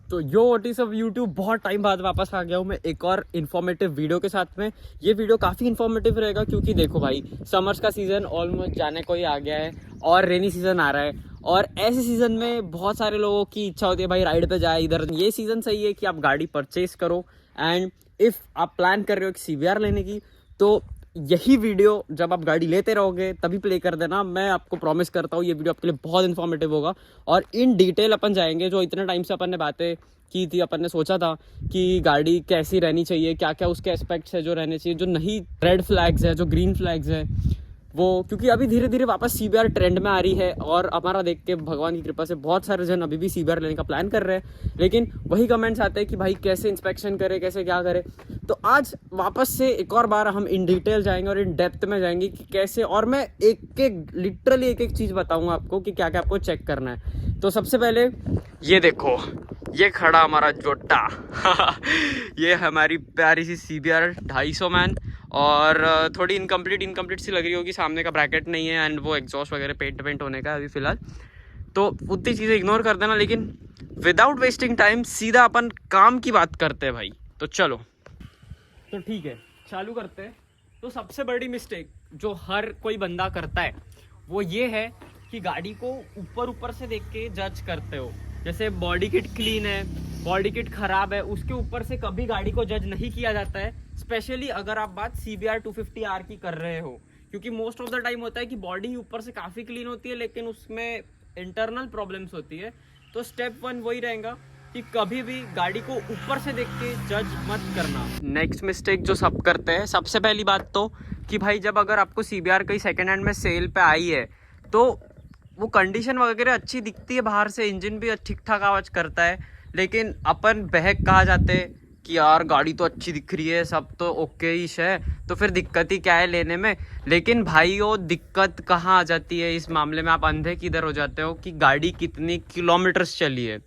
तो yo what is सब YouTube, बहुत टाइम बाद वापस आ गया हूँ मैं एक और इन्फॉर्मेटिव वीडियो के साथ में। ये वीडियो काफ़ी इन्फॉर्मेटिव रहेगा क्योंकि देखो भाई, समर्स का सीज़न ऑलमोस्ट जाने को ही आ गया है और रेनी सीज़न आ रहा है। और ऐसे सीज़न में बहुत सारे लोगों की इच्छा होती है भाई राइड पे जाए इधर। ये सीज़न सही है कि आप गाड़ी परचेज करो। एंड इफ़ आप प्लान कर रहे हो एक CBR लेने की, तो यही वीडियो जब आप गाड़ी लेते रहोगे तभी प्ले कर देना। मैं आपको प्रॉमिस करता हूँ ये वीडियो आपके लिए बहुत इन्फॉर्मेटिव होगा और इन डिटेल अपन जाएंगे। जो इतने टाइम से अपन ने बातें की थी, अपन ने सोचा था कि गाड़ी कैसी रहनी चाहिए, क्या क्या उसके एस्पेक्ट्स है जो रहने चाहिए, जो नहीं रेड फ्लैग्स है, जो ग्रीन फ्लैग्स है वो, क्योंकि अभी धीरे धीरे वापस CBR ट्रेंड में आ रही है। और हमारा देख के भगवान की कृपा से बहुत सारे जन अभी भी CBR लेने का प्लान कर रहे हैं, लेकिन वही कमेंट्स आते हैं कि भाई कैसे इंस्पेक्शन करें, कैसे क्या करें। तो आज वापस से एक और बार हम इन डिटेल जाएंगे और इन डेप्थ में जाएंगे कि कैसे, और मैं लिटरली एक एक चीज़ बताऊंगा आपको कि क्या क्या आपको चेक करना है। तो सबसे पहले ये देखो, ये खड़ा हमारा जोटा ये हमारी प्यारी सी CBR 250 मैन। और थोड़ी इनकम्प्लीट सी लग रही होगी, सामने का ब्रैकेट नहीं है एंड वो एग्जॉस्ट वगैरह पेंट होने का अभी फ़िलहाल, तो उतनी चीज़ें इग्नोर कर देना। लेकिन विदाउट वेस्टिंग टाइम सीधा अपन काम की बात करते हैं भाई। तो चलो, तो ठीक है चालू करते हैं। तो सबसे बड़ी मिस्टेक जो हर कोई बंदा करता है वो ये है कि गाड़ी को ऊपर से देख के जज करते हो। जैसे बॉडी किट क्लीन है, बॉडी किट खराब है, उसके ऊपर से कभी गाड़ी को जज नहीं किया जाता है। स्पेशली अगर आप बात CBR 250R की कर रहे हो, क्योंकि मोस्ट ऑफ द टाइम होता है कि बॉडी ऊपर से काफ़ी क्लीन होती है लेकिन उसमें इंटरनल प्रॉब्लम्स होती है। तो स्टेप 1 वही रहेगा कि कभी भी गाड़ी को ऊपर से देख के जज मत करना। नेक्स्ट मिस्टेक जो सब करते हैं, सबसे पहली बात तो कि भाई जब अगर आपको CBR कहीं सेकेंड हैंड में सेल पे आई है तो वो कंडीशन वगैरह अच्छी दिखती है बाहर से, इंजन भी ठीक ठाक आवाज़ करता है, लेकिन अपन बहक कहा जाते हैं कि यार गाड़ी तो अच्छी दिख रही है, सब तो ओके ही है, तो फिर दिक्कत ही क्या है लेने में। लेकिन भाई वो दिक्कत कहाँ आ जाती है इस मामले में, आप अंधे किधर हो जाते हो कि गाड़ी कितनी किलोमीटर्स चली है।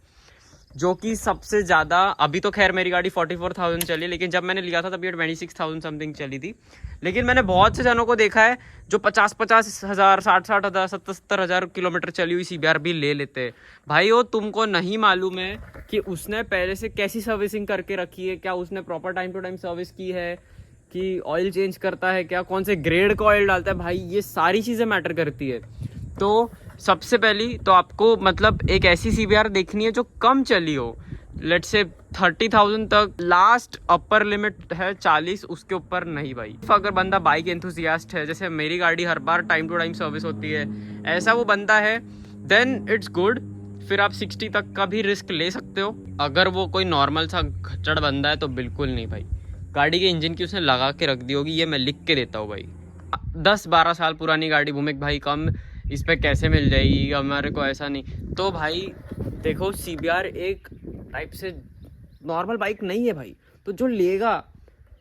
जो कि सबसे ज़्यादा, अभी तो खैर मेरी गाड़ी 44,000 चली, लेकिन जब मैंने लिया था तब ये 26,000 समथिंग चली थी। लेकिन मैंने बहुत से जनों को देखा है जो 50,000, 60,000, 70,000 किलोमीटर चली हुई CBR भी ले लेते हैं। भाई वो तुमको नहीं मालूम है कि उसने पहले से कैसी सर्विसिंग करके रखी है, क्या उसने proper time to time service की है, कि ऑयल चेंज करता है क्या, कौन से ग्रेड का ऑयल डालता है। भाई ये सारी चीज़ें मैटर करती है। तो सबसे पहली तो आपको मतलब एक ऐसी CBR देखनी है जो कम चली हो। लेट्स से 30,000 तक लास्ट अपर लिमिट है, 40, उसके ऊपर नहीं भाई। अगर बंदा बाइक एंथुसियास्ट है, जैसे मेरी गाड़ी हर बार टाइम टू टाइम सर्विस होती है, ऐसा वो बंदा है, देन इट्स गुड। फिर आप 60 तक का भी रिस्क ले सकते हो। अगर वो कोई नॉर्मल सा घचड़ बंदा है तो बिल्कुल नहीं भाई। गाड़ी के इंजन की उसने लगा के रख दी होगी, ये मैं लिख के देता हूँ भाई। 10-12 साल पुरानी गाड़ी भूमिक भाई कम इस पे कैसे मिल जाएगी हमारे को, ऐसा नहीं। तो भाई देखो CBR एक टाइप से नॉर्मल बाइक नहीं है भाई। तो जो लेगा,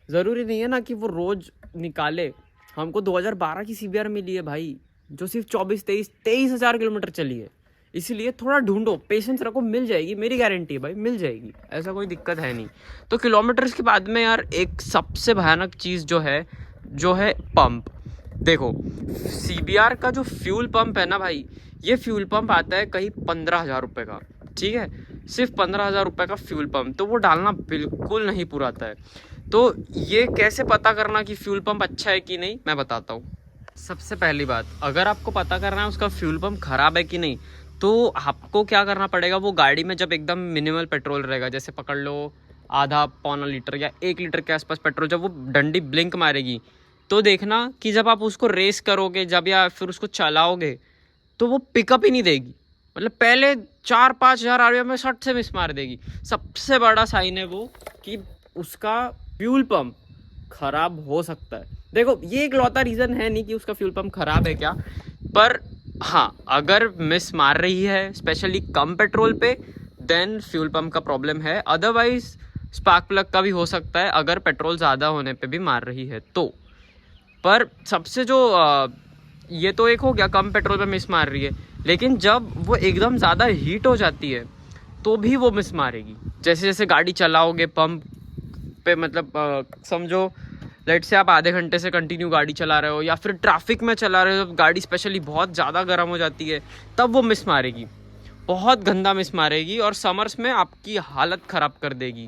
ज़रूरी नहीं है ना कि वो रोज़ निकाले। हमको 2012 की CBR मिली है भाई, जो सिर्फ 23 हज़ार किलोमीटर चली है। इसीलिए थोड़ा ढूंढो, पेशेंस रखो, मिल जाएगी, मेरी गारंटी है भाई, मिल जाएगी, ऐसा कोई दिक्कत है नहीं। तो किलोमीटर्स के बाद में यार एक सबसे भयानक चीज़ जो है पंप। देखो CBR का जो फ्यूल पंप है ना भाई, ये फ्यूल पंप आता है कहीं 15,000 रुपये का, ठीक है, सिर्फ 15,000 रुपये का फ्यूल पंप। तो वो डालना बिल्कुल नहीं पुराता है। तो ये कैसे पता करना कि फ्यूल पंप अच्छा है कि नहीं, मैं बताता हूँ। सबसे पहली बात, अगर आपको पता करना है उसका फ्यूल पंप ख़राब है कि नहीं, तो आपको क्या करना पड़ेगा, वो गाड़ी में जब एकदम मिनिमल पेट्रोल रहेगा, जैसे पकड़ लो आधा पौना लीटर या 1 लीटर के आसपास पेट्रोल, जब वो डंडी ब्लिंक मारेगी तो देखना कि जब आप उसको रेस करोगे जब, या फिर उसको चलाओगे, तो वो पिकअप ही नहीं देगी। मतलब पहले 4-5 हज़ार RPM में शट से मिस मार देगी। सबसे बड़ा साइन है वो कि उसका फ्यूल पंप ख़राब हो सकता है। देखो ये एक लौता रीज़न है नहीं कि उसका फ्यूल पंप ख़राब है क्या, पर हाँ अगर मिस मार रही है स्पेशली कम पेट्रोल पे, देन फ्यूल पंप का प्रॉब्लम है। अदरवाइज स्पार्क प्लग का भी हो सकता है अगर पेट्रोल ज़्यादा होने पे भी मार रही है तो। पर सबसे जो ये तो एक हो गया कम पेट्रोल पे मिस मार रही है, लेकिन जब वो एकदम ज़्यादा हीट हो जाती है तो भी वो मिस मारेगी। जैसे जैसे गाड़ी चलाओगे पंप पे, मतलब समझो लेट से आप आधे घंटे से कंटिन्यू गाड़ी चला रहे हो या फिर ट्रैफिक में चला रहे हो, जब गाड़ी स्पेशली बहुत ज़्यादा गर्म हो जाती है तब वो मिस मारेगी। बहुत गंदा मिस मारेगी और समर्स में आपकी हालत ख़राब कर देगी।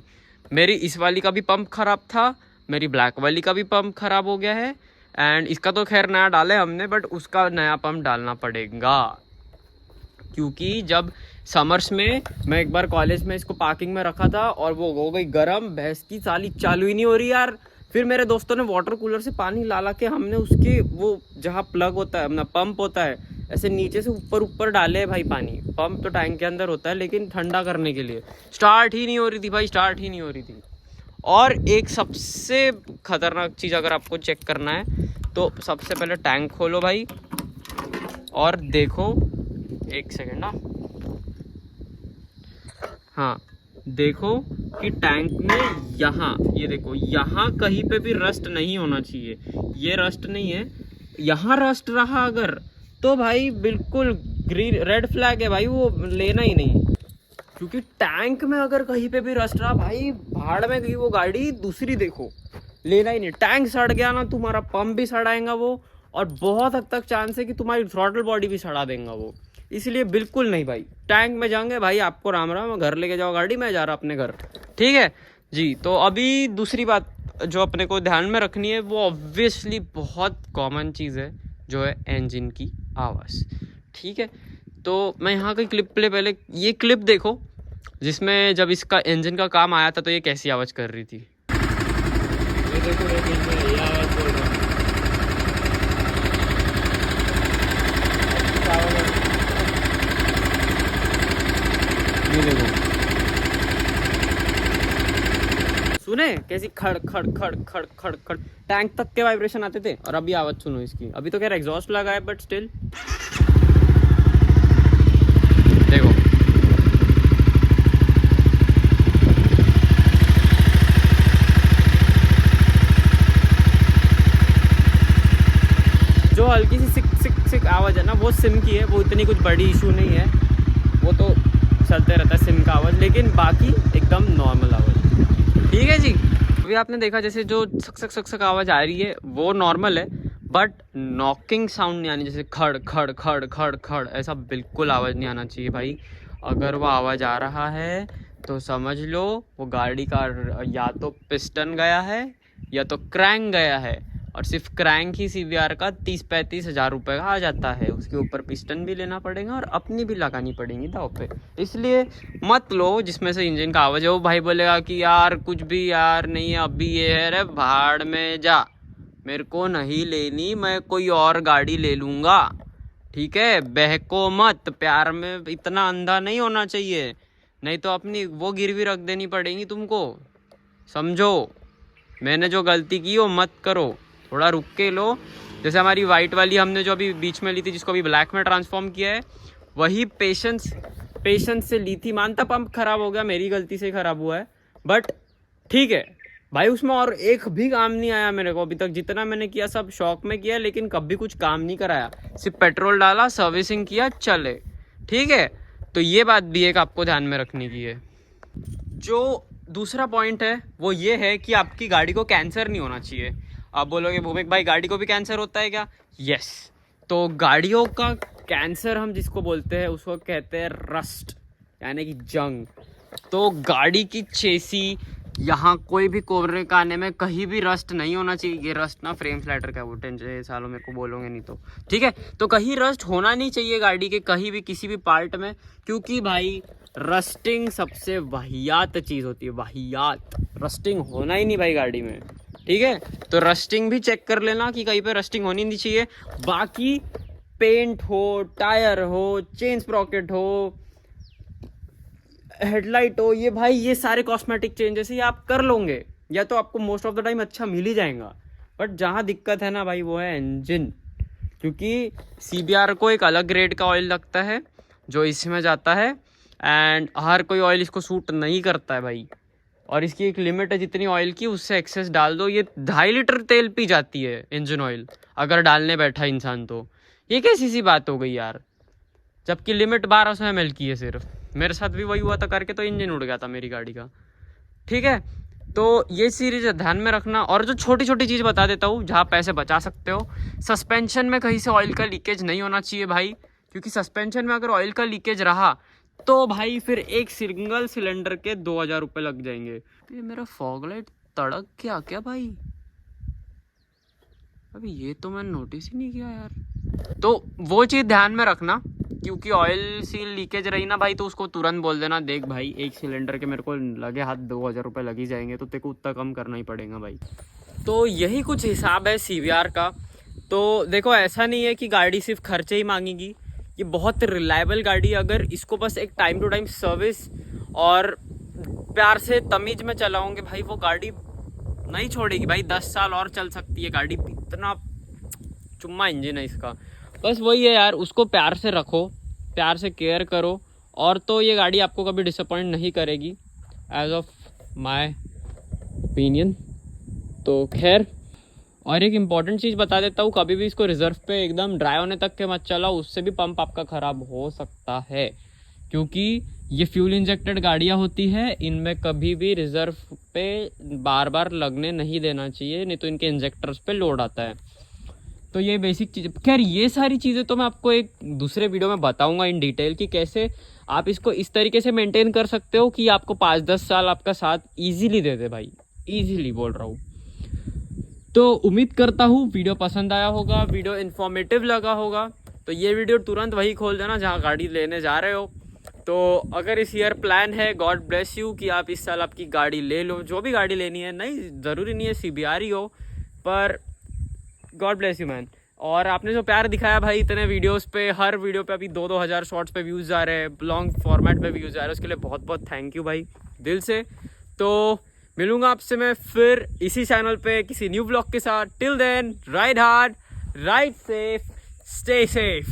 मेरी इस वाली का भी पंप ख़राब था, मेरी ब्लैक वाली का भी पंप ख़राब हो गया है, एंड इसका तो खैर नया डाले हमने, बट उसका नया पंप डालना पड़ेगा क्योंकि जब समर्स में मैं एक बार कॉलेज में इसको पार्किंग में रखा था और वो हो गई गर्म, भैंस की साली चालू ही नहीं हो रही यार। फिर मेरे दोस्तों ने वाटर कूलर से पानी ला के हमने उसके वो जहाँ प्लग होता है अपना पंप होता है ऐसे नीचे से ऊपर डाले भाई पानी। पंप तो टैंक के अंदर होता है लेकिन ठंडा करने के लिए स्टार्ट ही नहीं हो रही थी भाई, स्टार्ट ही नहीं हो रही थी। और एक सबसे खतरनाक चीज़ अगर आपको चेक करना है तो सबसे पहले टैंक खोलो भाई और देखो, एक सेकेंड ना, हाँ देखो कि टैंक में यहाँ ये देखो, यहाँ कहीं पे भी रस्ट नहीं होना चाहिए। ये रस्ट नहीं है, यहाँ रस्ट रहा अगर तो भाई बिल्कुल ग्रीन रेड फ्लैग है भाई, वो लेना ही नहीं। क्योंकि टैंक में अगर कहीं पे भी रस्ट रहा भाई, भाड़ में गई वो गाड़ी, दूसरी देखो, लेना ही नहीं। टैंक सड़ गया ना, तुम्हारा पंप भी सड़ाएगा वो, और बहुत हद तक चांस है कि तुम्हारी थ्रॉटल बॉडी भी सड़ा देगा वो। इसलिए बिल्कुल नहीं भाई, टैंक में जाएंगे भाई आपको राम राम, घर लेके जाओ गाड़ी, मैं जा रहा अपने घर, ठीक है जी। तो अभी दूसरी बात जो अपने को ध्यान में रखनी है वो ऑब्वियसली बहुत कॉमन चीज़ है, जो है इंजन की आवाज़, ठीक है। तो मैं यहाँ की क्लिप पहले ये क्लिप देखो जिसमें जब इसका इंजन का काम आया था तो ये कैसी आवाज़ कर रही थी। ये देखो ये आवाज़ बोल रहा है। ये देखो सुने कैसी खड़ खड़ खड़ खड़ खड़ खड़ टैंक तक के वाइब्रेशन आते थे, और अभी आवाज़ सुनो इसकी। अभी तो खैर एग्जॉस्ट लगा है बट स्टिल देखो। जो हल्की सी सिक सिक सिक आवाज़ है ना, वो सिम की है, वो इतनी कुछ बड़ी इशू नहीं है, वो तो चलते रहता है सिम का आवाज़, लेकिन बाकी एकदम नॉर्मल आवाज़, ठीक है जी। अभी आपने देखा जैसे जो सक सक सक सक आवाज़ आ रही है वो नॉर्मल है, बट नॉकिंग साउंड नहीं आनी, जैसे खड़ खड़ खड़ खड़ खड़ ऐसा बिल्कुल आवाज़ नहीं आना चाहिए भाई। अगर वो आवाज़ आ रहा है तो समझ लो वो गाड़ी का या तो पिस्टन गया है या तो क्रैंक गया है, और सिर्फ क्रैंक ही CBR का 30-35 हज़ार रुपये का आ जाता है, उसके ऊपर पिस्टन भी लेना पड़ेगा और अपनी भी लगानी पड़ेगी दाव पे। इसलिए मत लो जिसमें से इंजन का आवाज़ है। वो भाई बोलेगा कि यार कुछ भी यार नहीं है, अभी ये है रे भाड़ में जा, मेरे को नहीं लेनी, मैं कोई और गाड़ी ले लूँगा, ठीक है। बहको मत, प्यार में इतना अंधा नहीं होना चाहिए, नहीं तो अपनी वो गिरवी रख देनी पड़ेगी तुमको, समझो। मैंने जो गलती की वो मत करो, थोड़ा रुक के लो। जैसे हमारी वाइट वाली हमने जो अभी बीच में ली थी, जिसको अभी ब्लैक में ट्रांसफॉर्म किया है, वही पेशेंस से ली थी। मानता पंप खराब हो गया, मेरी गलती से खराब हुआ है, बट ठीक है भाई, उसमें और एक भी काम नहीं आया मेरे को अभी तक। जितना मैंने किया सब शौक में किया, लेकिन कभी कुछ काम नहीं कराया, सिर्फ पेट्रोल डाला, सर्विसिंग किया, चले, ठीक है। तो ये बात भी एक आपको ध्यान में रखने की है। जो दूसरा पॉइंट है वो ये है कि आपकी गाड़ी को कैंसर नहीं होना चाहिए। आप बोलोगे भूमिक भाई गाड़ी को भी कैंसर होता है क्या? यस। तो गाड़ियों का कैंसर हम जिसको बोलते हैं उसको कहते हैं रस्ट, यानी कि जंग। तो गाड़ी की चेसी, यहाँ कोई भी कोने काने में कहीं भी रस्ट नहीं होना चाहिए। ये रस्ट ना फ्रेम फ्लैटर का, वो 10 सालों मेरे को बोलोगे नहीं तो, ठीक है। तो कहीं रस्ट होना नहीं चाहिए गाड़ी के कहीं भी किसी भी पार्ट में, क्योंकि भाई रस्टिंग सबसे वाहियात चीज़ होती है, वाहियात। रस्टिंग होना ही नहीं भाई गाड़ी में, ठीक है। तो रस्टिंग भी चेक कर लेना कि कहीं पे रस्टिंग होनी नहीं चाहिए। बाकी पेंट हो, टायर हो, चेन स्प्रॉकेट हो, हेडलाइट हो, ये भाई ये सारे कॉस्मेटिक चेंजेस ये आप कर लोगे, या तो आपको मोस्ट ऑफ द टाइम अच्छा मिल ही जाएगा। बट जहाँ दिक्कत है ना भाई वो है इंजन, क्योंकि CBR को एक अलग ग्रेड का ऑयल लगता है जो इसमें जाता है, एंड हर कोई ऑयल इसको सूट नहीं करता है भाई। और इसकी एक लिमिट है जितनी ऑयल की, उससे एक्सेस डाल दो, ये 2.5 लीटर तेल पी जाती है इंजन ऑयल अगर डालने बैठा इंसान। तो ये कैसी सी बात हो गई यार, जबकि लिमिट 1200 ml की है सिर्फ। मेरे साथ भी वही हुआ था करके, तो इंजन उड़ गया था मेरी गाड़ी का, ठीक है। तो ये सीरीज ध्यान में रखना। और जो छोटी छोटी चीज़ बता देता हूँ जहाँ पैसे बचा सकते हो, सस्पेंशन में कहीं से ऑयल का लीकेज नहीं होना चाहिए भाई, क्योंकि सस्पेंशन में अगर ऑयल का लीकेज रहा तो भाई फिर एक सिंगल सिलेंडर के 2000 रुपये लग जाएंगे। ये मेरा फॉग लाइट तड़क क्या क्या भाई, अभी ये तो मैंने नोटिस ही नहीं किया यार। तो वो चीज़ ध्यान में रखना, क्योंकि ऑयल सील लीकेज रही ना भाई तो उसको तुरंत बोल देना, देख भाई एक सिलेंडर के मेरे को लगे हाथ 2000 रुपये लग ही जाएंगे, तो तेरे को उतना कम करना ही पड़ेगा भाई। तो यही कुछ हिसाब है CVR का। तो देखो ऐसा नहीं है कि गाड़ी सिर्फ खर्चे ही मांगेगी, ये बहुत रिलायबल गाड़ी है। अगर इसको बस एक टाइम टू टाइम सर्विस और प्यार से तमीज में चलाओगे भाई, वो गाड़ी नहीं छोड़ेगी भाई, 10 साल और चल सकती है गाड़ी। इतना चुम्मा इंजन है इसका। बस वही है यार, उसको प्यार से रखो, प्यार से केयर करो, और तो ये गाड़ी आपको कभी डिसअपॉइंट नहीं करेगी एज ऑफ माय ओपिनियन। तो खैर, और एक इम्पॉर्टेंट चीज़ बता देता हूँ, कभी भी इसको रिजर्व पे एकदम ड्राई होने तक के मत चलाओ, उससे भी पंप आपका ख़राब हो सकता है, क्योंकि ये फ्यूल इंजेक्टेड गाड़ियाँ होती है, इनमें कभी भी रिजर्व पे बार बार लगने नहीं देना चाहिए, नहीं तो इनके इंजेक्टर्स पे लोड आता है। तो ये बेसिक चीज़। खैर ये सारी चीज़ें तो मैं आपको एक दूसरे वीडियो में बताऊंगा इन डिटेल कि कैसे आप इसको इस तरीके से मेंटेन कर सकते हो कि आपको 5-10 साल आपका साथ ईजिली दे दे भाई, ईजिली बोल रहा हूँ। तो उम्मीद करता हूँ वीडियो पसंद आया होगा, वीडियो इन्फॉर्मेटिव लगा होगा। तो ये वीडियो तुरंत वही खोल देना जहाँ गाड़ी लेने जा रहे हो। तो अगर इस ईयर प्लान है, गॉड ब्लेस यू, कि आप इस साल आपकी गाड़ी ले लो, जो भी गाड़ी लेनी है, नहीं ज़रूरी नहीं है CBR ही हो, पर गॉड ब्लेस यू मैन। और आपने जो प्यार दिखाया भाई इतने वीडियोस पे, हर वीडियो पे अभी 2-2 हज़ार शॉर्ट्स पे व्यूज़ आ रहे हैं, लॉन्ग फॉर्मेट पे व्यूज़ आ रहे हैं, उसके लिए बहुत बहुत थैंक यू भाई दिल से। तो मिलूंगा आपसे मैं फिर इसी चैनल पे किसी न्यू ब्लॉग के साथ। Till then, ride hard, ride safe, stay safe.